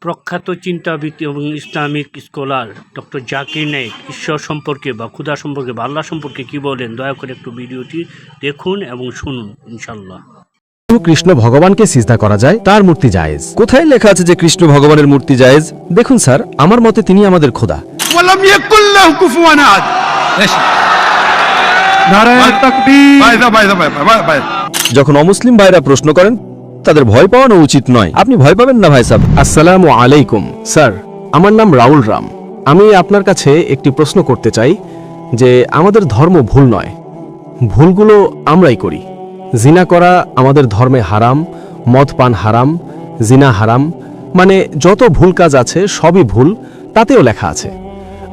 প্রখ্যাত চিন্তাবিদ এবং Islamic scholar doctor Zakir Naik ঈশ্বর সম্পর্কে বা ক্ষুধা সম্পর্কে বা আল্লাহ সম্পর্কে কী বলেন, দয়া করে একটু ভিডিওটি দেখুন এবং শুনুন ইনশাল্লাহ। কৃষ্ণ ভগবানকে সিজদা করা যায়, তার মূর্তি জায়েজ। কোথায় লেখা আছে যে কৃষ্ণ ভগবানের মূর্তি জায়েজ? দেখুন স্যার, আমার মতে তিনি আমাদের খোদা। যখন অমুসলিম ভাইরা প্রশ্ন করেন তাদের ভয় পাওয়ানো উচিত নয়। আপনি ভয় পাবেন না ভাই সাহেব। আসসালামু আলাইকুম স্যার, আমার নাম রাউল রাম। আমি আপনার কাছে একটি প্রশ্ন করতে চাই যে আমাদের ধর্ম ভুল নয়, ভুলগুলো আমরাই করি। জিনা করা আমাদের ধর্মে হারাম, মদ পান হারাম, জিনা হারাম, মানে যত ভুল কাজ আছে সবই ভুল, তাতেও লেখা আছে।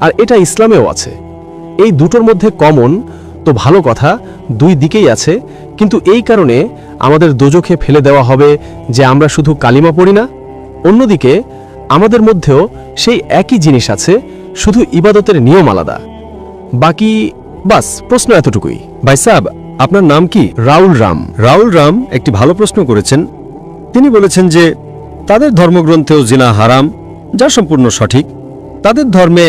আর এটা ইসলামেও আছে। এই দুটোর মধ্যে কমন তো ভালো কথা, দুই দিকেই আছে, কিন্তু এই কারণে আমাদের দোজখে ফেলে দেওয়া হবে যে আমরা শুধু কালিমা পড়ি না। অন্যদিকে আমাদের মধ্যেও সেই একই জিনিস আছে, শুধু ইবাদতের নিয়ম আলাদা। বাকি বাস, প্রশ্ন এতটুকুই। ভাই সাহেব, আপনার নাম কি? রাউল রাম। রাউল রাম একটি ভালো প্রশ্ন করেছেন। তিনি বলেছেন যে তাদের ধর্মগ্রন্থেও জিনা হারাম, যা সম্পূর্ণ সঠিক। তাদের ধর্মে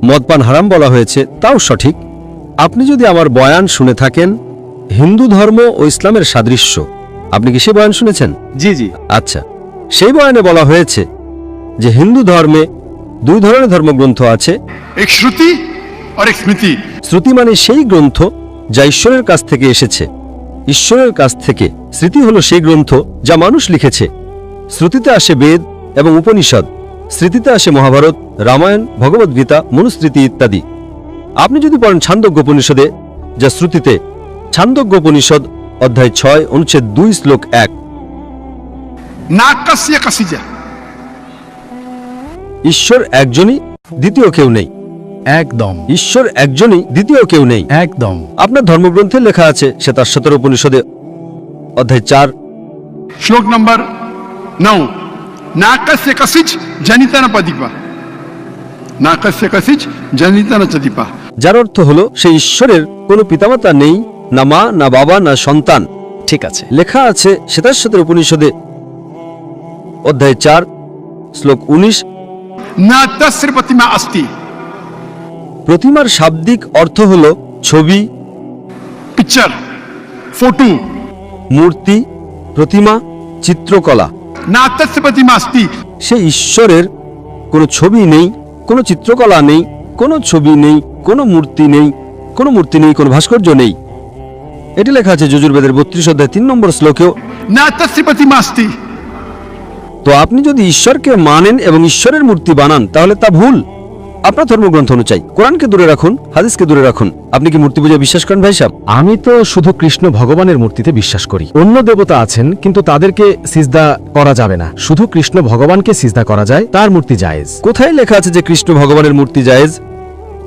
মদপান হারাম বলা হয়েছে, তাও সঠিক। আপনি যদি আমার বয়ান শুনে থাকেন, হিন্দু ধর্ম ও ইসলামের সাদৃশ্য, আপনি কি সে বয়ান শুনেছেন? জি জি। আচ্ছা, সেই বয়ানে বলা হয়েছে যে হিন্দু ধর্মে দুই ধরনের ধর্মগ্রন্থ আছে, এক শ্রুতি আর এক স্মৃতি। শ্রুতি মানে সেই গ্রন্থ যা ঈশ্বরের কাছ থেকে এসেছে, ঈশ্বরের কাছ থেকে। স্মৃতি হলো সেই গ্রন্থ যা মানুষ লিখেছে। শ্রুতিতে আসে বেদ এবং উপনিষদ, স্মৃতিতে আসে মহাভারত, রামায়ণ, ভগবদ্গীতা, মনুস্মৃতি ইত্যাদি। আপনি যদি পড়েন ছান্দোগ্যোপনিষদে, যা শ্রুতিতে, ছান্দোগ্যোপনিষদ অধ্যায় 6 অনুচ্ছেদ 2 শ্লোক 1, ঈশ্বর একজনই, দ্বিতীয় কেউ নেই। একদম, ঈশ্বর একজনই, দ্বিতীয় কেউ নেই। একদম। আপনার ধর্মগ্রন্থে লেখা আছে শ্বেতাশ্বতর উপনিষদে অধ্যায় 4 শ্লোক নম্বর 9, নাকাস্য কসিচ জনিতা না পদিপা, নাকাস্য কসিচ জনিতা না চদিপা, যার অর্থ হলো সেই ঈশ্বরের কোনো পিতামাতা নেই, না মা, না বাবা, না সন্তান। ঠিক আছে, লেখা আছে শ্বেতাশ্বতর উপনিষদে অধ্যায় 4 শ্লোক 19, না তস্য প্রতিমা অস্তি। প্রতিমার শাব্দিক অর্থ হল ছবি, পিকচার, ফটো, মূর্তি, প্রতিমা, চিত্রকলা। না তস্য প্রতিমা অস্তি। সেই ঈশ্বরের কোনো ছবি নেই, কোনো চিত্রকলা নেই, কোনো ছবি নেই, কোনো মূর্তি নেই, কোনো মূর্তি নেই, কোনো ভাস্কর্য নেই। এটি লেখা আছে যজুর্বেদের 32 অধ্যায় 3 নম্বর শ্লোকেও। না তস্য প্রতিমা অস্তি। তো আপনি যদি ঈশ্বরকে মানেন এবং ঈশ্বরের মূর্তি বানান, তাহলে তা ভুল। আপনার ধর্মগ্রন্থ অনুযায়ী কোরআনকে দূরে রাখুন, হাদিসকে দূরে রাখুন। আপনি কি মূর্তি পূজায় বিশ্বাস করেন ভাই সাহেব? আমি তো শুধু কৃষ্ণ ভগবানের মূর্তিতে বিশ্বাস করি। অন্য দেবতা আছেন, কিন্তু তাদেরকে সিজদা করা যাবে না। শুধু কৃষ্ণ ভগবানকে সিজদা করা যায়, তার মূর্তি জায়েজ। কোথায় লেখা আছে যে কৃষ্ণ ভগবানের মূর্তি জায়েজ?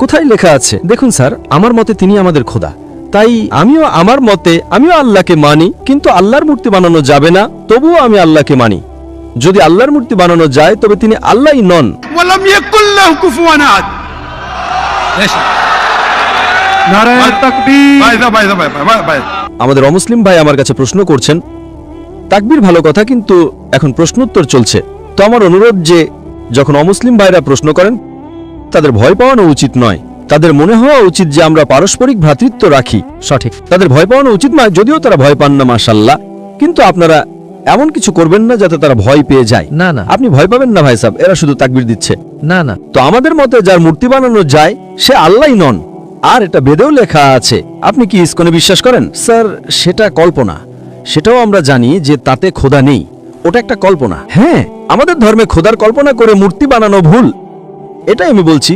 কোথায় লেখা আছে? দেখুন স্যার, আমার মতে তিনি আমাদের খোদা, তাই আমার মতে আমিও আল্লাহকে মানি, কিন্তু আল্লাহর মূর্তি বানানো যাবে না, তবুও আমি আল্লাহকে মানি। যদি আল্লাহর মূর্তি বানানো যায়, তবে তিনি আল্লাহই নন। ওয়ালাম ইয়াকুল লাহু কুফুয়ান আহাদ। নারায়ে তাকবীর। ভাই। আমাদের অমুসলিম ভাই আমার কাছে প্রশ্ন করছেন। তাকবীর ভালো কথা, কিন্তু এখন প্রশ্নোত্তর চলছে। তো আমার অনুরোধ যে যখন অমুসলিম ভাইরা প্রশ্ন করেন, তাদের ভয় পাওয়ানো উচিত নয়। তাদের মনে হওয়া উচিত যে আমরা পারস্পরিক ভ্রাতৃত্ব রাখি। সঠিক, তাদের ভয় পাওয়ানো উচিত নয়, যদিও তারা ভয় পান না, মাশাআল্লাহ। কিন্তু আপনারা এমন কিছু করবেন না যাতে তারা ভয় পেয়ে যায়। না না, আপনি ভয় পাবেন না ভাই সাহেব, এরা শুধু তাকবীর দিচ্ছে। না না, তো আমাদের মতে যার মূর্তি বানানো যায় সে আল্লাহই নন, আর এটা বেদেও লেখা আছে। আপনি কি ইসকনে বিশ্বাস করেন? স্যার, সেটা কল্পনা। সেটাও আমরা জানি যে তাতে খোদা নেই, ওটা একটা কল্পনা। হ্যাঁ, আমাদের ধর্মে খোদার কল্পনা করে মূর্তি বানানো ভুল, এটাই আমি বলছি।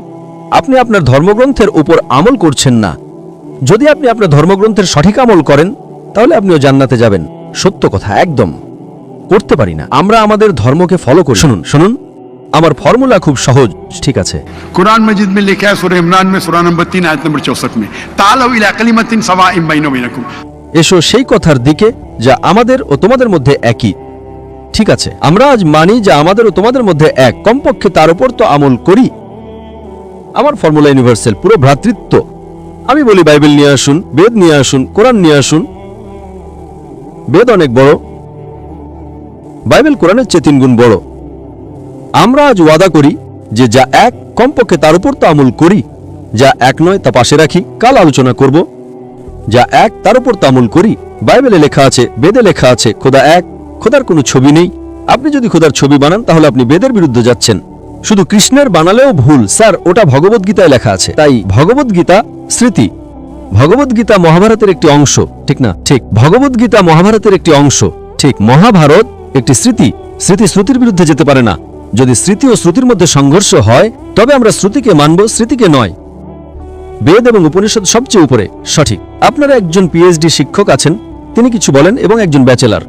আপনি আপনার ধর্মগ্রন্থের উপর আমল করছেন না। যদি আপনি আপনার ধর্মগ্রন্থের সঠিক আমল করেন, তাহলে আপনিও জান্নাতে যাবেন। সত্য কথা, একদম করতে পারি না। আমরা আমাদের ধর্মকে ফলো করি। শুনুন শুনুন, আমার ফর্মুলা খুব সহজ। ঠিক আছে, कुरान मजीद में लिखा है सूरह इमरान में सूरह नंबर 3 आयत नंबर 64 में, तालू इला कलिमतिन सवाइम बैना बैनकुम। এসো সেই কথার দিকে যা আমাদের ও তোমাদের মধ্যে একই। ঠিক আছে, আমরা আজ মানি যা আমাদের ও তোমাদের মধ্যে এক, কমপক্ষে তার উপর তো আমল করি। আমার ফর্মুলা ইউনিভার্সাল, পুরো ভ্রাতৃত্ব। আমি বলি বাইবেল নিয়ে আসুন, বেদ নিয়ে আসুন, কোরআন নিয়ে আসুন। বেদ অনেক বড়, বাইবেল কোরআনের চেয়ে 3 গুণ বড়। আমরা আজ ওয়াদা করি যে যা এক কমপক্ষে তার উপর তো আমল করি, যা এক নয় তা পাশে রাখি, কাল আলোচনা করব। যা এক তার উপর তো আমল করি। বাইবেলে লেখা আছে, বেদে লেখা আছে খোদা এক, খোদার কোনো ছবি নেই। আপনি যদি খোদার ছবি বানান তাহলে আপনি বেদের বিরুদ্ধে যাচ্ছেন। শুধু কৃষ্ণের বানালেও ভুল স্যার, ওটা ভগবদ্গীতায় লেখা আছে। তাই ভগবদ্গীতা স্মৃতি, ভগবদ্গীতা মহাভারতের একটি অংশ, ঠিক না? ঠিক। ভগবদ্গীতা মহাভারতের একটি অংশ, ঠিক। মহাভারত একটি স্মৃতি, স্মৃতি শ্রুতির বিরুদ্ধে যেতে পারে না। যদি স্মৃতি ও শ্রুতির মধ্যে সংঘর্ষ হয় তবে আমরা শ্রুতিকে মানব, স্মৃতিকে নয়। বেদ এবং উপনিষদ সবচেয়ে উপরে, সঠিক। আপনারা একজন পিএইচডি শিক্ষক আছেন, তিনি কিছু বলেন, এবং একজন ব্যাচেলর।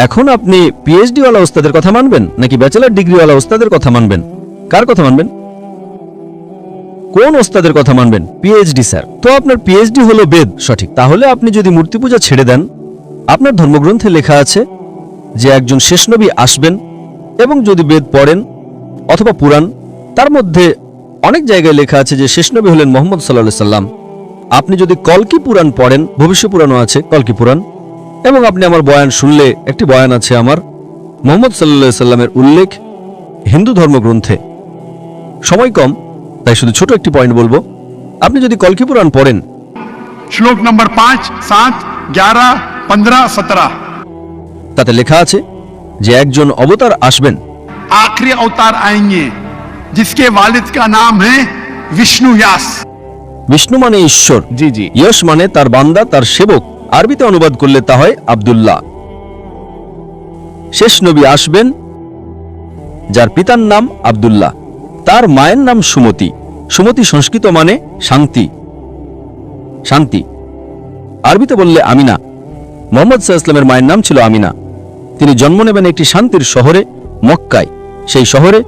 এখন আপনি পিএইচডি ওয়ালা ওস্তাদের কথা মানবেন নাকি ব্যাচেলর ডিগ্রিওয়ালা ওস্তাদের কথা মানবেন? কার কথা মানবেন? কোন ওস্তাদের কথা মানবেন? PhD sir. তো আপনার পিএইচডি হলো বেদ, সঠিক। তাহলে আপনি যদি মূর্তি পূজা ছেড়ে দেন, আপনার ধর্মগ্রন্থে লেখা আছে যে একজন শেষ নবী আসবেন, এবং যদি বেদ পড়েন অথবা পুরাণ, তার মধ্যে অনেক জায়গায় লেখা আছে যে শেষ নবী হলেন মুহাম্মদ সাল্লাল্লাহু আলাইহি সাল্লাম। আপনি যদি কলকি পুরাণ পড়েন, ভবিষ্য পুরাণও আছে কলকি পুরাণ, এবং আপনি আমার বয়ান শুনলে, একটি বয়ান আছে আমার মুহাম্মদ সাল্লাল্লাহু আলাইহি সাল্লামের উল্লেখ হিন্দু ধর্মগ্রন্থে। সময় কম, তাই শুধু ছোট একটি পয়েন্ট বলবো। আপনি যদি কলকি পুরাণ পড়েন, श्लोक नंबर 5, 7, 11, 15, 17 তাতে লেখা আছে যে একজন অবতার আসবেন, आखिरी अवतार आएंगे जिसके वालिद का नाम है विष्णु व्यास। বিষ্ণু মানে ঈশ্বর, জি জি। ইয়শ মানে তার বান্দা, তার সেবক। আরবিতে অনুবাদ করলে তা হয় আব্দুল্লাহ। শেষ নবী আসবেন যার পিতার নাম আব্দুল্লাহ, তার মায়ের নাম সুমতি। সুমতি সংস্কৃত মানে শান্তি, শান্তি। আরবিতে বললে আমিনা। মুহাম্মদ সাল্লাল্লাহু আলাইহি ওয়াসাল্লামের মায়ের নাম ছিল আমিনা। তিনি জন্ম নেবেন একটি শান্তির শহরে, মক্কায়। সেই শহরে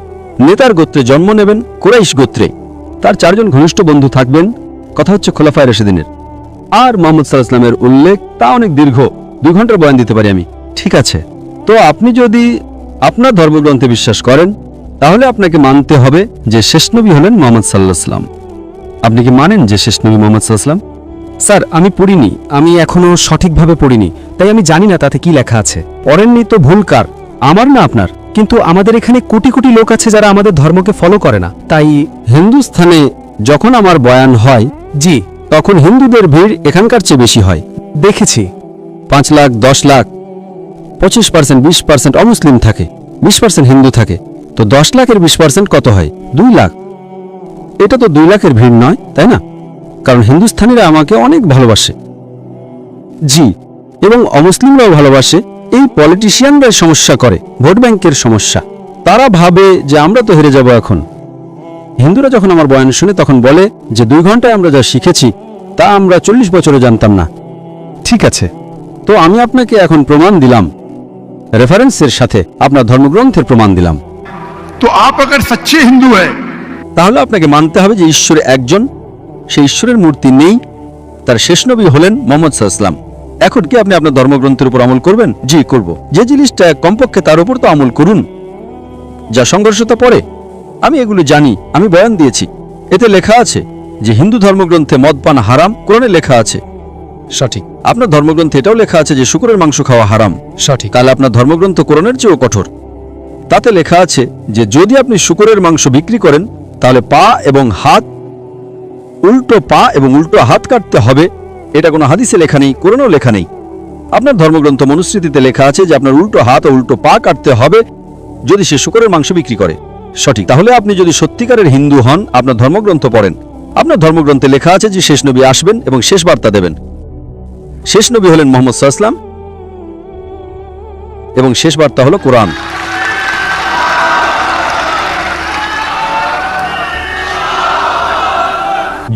নেতার গোত্রে জন্ম নেবেন, কুরাইশ গোত্রে। তার 4 জন ঘনিষ্ঠ বন্ধু থাকবেন, কথা হচ্ছে খোলাফায়ে রাশিদিনের। আর মুহাম্মদ সাল্লাল্লাহু আলাইহি ওয়াসাল্লামের উল্লেখ তা অনেক দীর্ঘ, 2 ঘন্টার বয়ান দিতে পারি আমি। ঠিক আছে, তো আপনি যদি আপনার ধর্মগ্রন্থে বিশ্বাস করেন তাহলে আপনাকে মানতে হবে যে শেষ নবী হলেন মুহাম্মদ সাল্লাল্লাহু আলাইহি ওয়াসাল্লাম। আপনি কি মানেন যে শেষ নবী মুহাম্মদ সাল্লাল্লাহু আলাইহি ওয়াসাল্লাম? স্যার, আমি পড়িনি, আমি এখনো সঠিকভাবে পড়িনি, তাই আমি জানি না তাতে কি লেখা আছে। পড়েননি তো ভুল কার, আমার না আপনার? কিন্তু আমাদের এখানে কোটি কোটি লোক আছে যারা আমাদের ধর্মকে ফলো করে না। তাই হিন্দুস্থানে যখন আমার বয়ান হয়, জি, তখন হিন্দুদের ভিড় এখানকার চেয়ে বেশি হয়। দেখেছি। 5 লাখ, 10 লাখ, 25%, 20% অমুসলিম থাকে, 20% হিন্দু থাকে। তো 10 লাখের 20% কত হয়? 2 লাখ। এটা তো 2 লাখের ভিড় নয়, তাই না? কারণ হিন্দুস্থানীরা আমাকে অনেক ভালোবাসে। জি, এবং অমুসলিমরাও ভালোবাসে। এই পলিটিশিয়ানরা সমস্যা করে, ভোট ব্যাংকের সমস্যা। তারা ভাবে যে আমরা তো হেরে যাব এখন। হিন্দুরা যখন আমার বয়ান শুনে তখন বলে যে 2 ঘন্টায় আমরা যা শিখেছি তা আমরা 40 বছরে জানতাম না। ঠিক আছে, তো আমি আপনাকে এখন প্রমাণ দিলাম, রেফারেন্সের সাথে আপনার ধর্মগ্রন্থের প্রমাণ দিলাম। तो आप अगर सच्चे हिंदू है তাহলে আপনাকে মানতে হবে যে ঈশ্বর একজন, সেই ঈশ্বরের মূর্তি নেই, তার শেষ নবী হলেন মুহাম্মদ সাল্লাল্লাহু আলাইহি ওয়াসাল্লাম। এখন কি আপনি আপনার ধর্মগ্রন্থের উপর আমল করবেন? জি, করব। যে জিনিসটা কমপক্ষে তার উপর তো আমল করুন। যা সংঘর্ষতা পড়ে, আমি এগুলো জানি, আমি বয়ান দিয়েছি। এতে লেখা আছে যে হিন্দু ধর্মগ্রন্থে মদ পান হারাম, কোরআনে লেখা আছে। সঠিক আপনার ধর্মগ্রন্থে এটাও লেখা আছে যে শুকরের মাংস খাওয়া হারাম। সঠিক। তাহলে আপনার ধর্মগ্রন্থ কোরআনের চেয়েও কঠোর। তাতে লেখা আছে যে যদি আপনি শুকরের মাংস বিক্রি করেন তাহলে পা এবং হাত, উল্টো পা এবং উল্টো হাত কাটতে হবে। এটা কোনো হাদিসে লেখা নেই, কোরআনেও লেখা নেই। আপনার ধর্মগ্রন্থ মনুস্মৃতিতে লেখা আছে যে আপনার উল্টো হাত ও উল্টো পা কাটতে হবে যদি সে শুকরের মাংস বিক্রি করে। সঠিক। তাহলে আপনি যদি সত্যিকারের হিন্দু হন, আপনার ধর্মগ্রন্থ পড়েন। আপনার ধর্মগ্রন্থে লেখা আছে যে শেষ নবী আসবেন এবং শেষ বার্তা দেবেন। শেষ নবী হলেন মুহাম্মদ সাল্লাল্লাহু আলাইহি ওয়াসাল্লাম এবং শেষ বার্তা হলো কোরআন।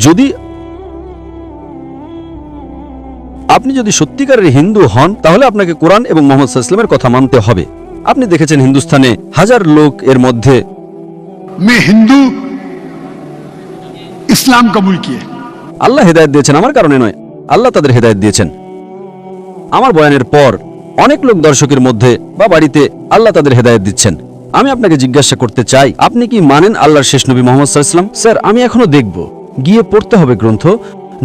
যদি আপনি যদি সত্যিকারের হিন্দু হন তাহলে আপনাকে কোরআন এবং মুহাম্মদ সাল্লাল্লাহু আলাইহি ওয়াসাল্লামের কথা মানতে হবে। আপনি দেখেছেন হিন্দুস্তানে 1000 লোক এর মধ্যে में हिंदू इस्लाम कबूल किए। আল্লাহ হেদায়েত দিয়েছেন, আমার কারণে নয়, আল্লাহ তাদের হেদায়েত দিয়েছেন। আমার বয়ানের পর অনেক লোক দর্শকের মধ্যে বা বাড়িতে আল্লাহ তাদের হেদায়েত দিচ্ছেন। আমি আপনাকে জিজ্ঞাসা করতে চাই, আপনি কি মানেন আল্লাহর শেষ নবী মুহাম্মদ সাল্লাল্লাহু আলাইহি ওয়াসাল্লাম? স্যার, আমি এখনো দেখব, গিয়ে পড়তে হবে গ্রন্থ,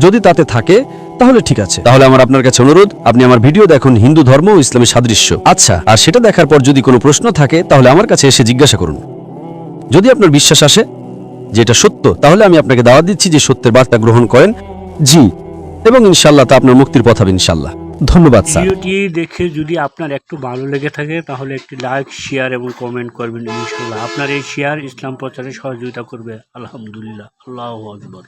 যদি তাতে থাকে তাহলে ঠিক আছে। তাহলে আমার আপনার কাছে অনুরোধ, আপনি আমার ভিডিও দেখুন হিন্দু ধর্ম ও ইসলামের সাদৃশ্য। আচ্ছা, আর সেটা দেখার পর যদি কোনো প্রশ্ন থাকে তাহলে আমার কাছে এসে জিজ্ঞাসা করুন। যদি আপনার বিশ্বাস আসে যে এটা সত্য, তাহলে আমি আপনাকে দাওয়াত দিচ্ছি যে সত্যের বার্তা গ্রহণ করেন। জি, এবং ইনশাল্লাহ তা আপনার মুক্তির পথ হবে ইনশাল্লাহ। ধন্যবাদ স্যার। ভিডিওটি দেখে যদি আপনার একটু ভালো লেগে থাকে তাহলে একটি লাইক, শেয়ার এবং কমেন্ট করবেন ইনশাল্লাহ। আপনার এই শেয়ার ইসলাম প্রচারে সহযোগিতা করবে। আলহামদুলিল্লাহ, আল্লাহু আকবার।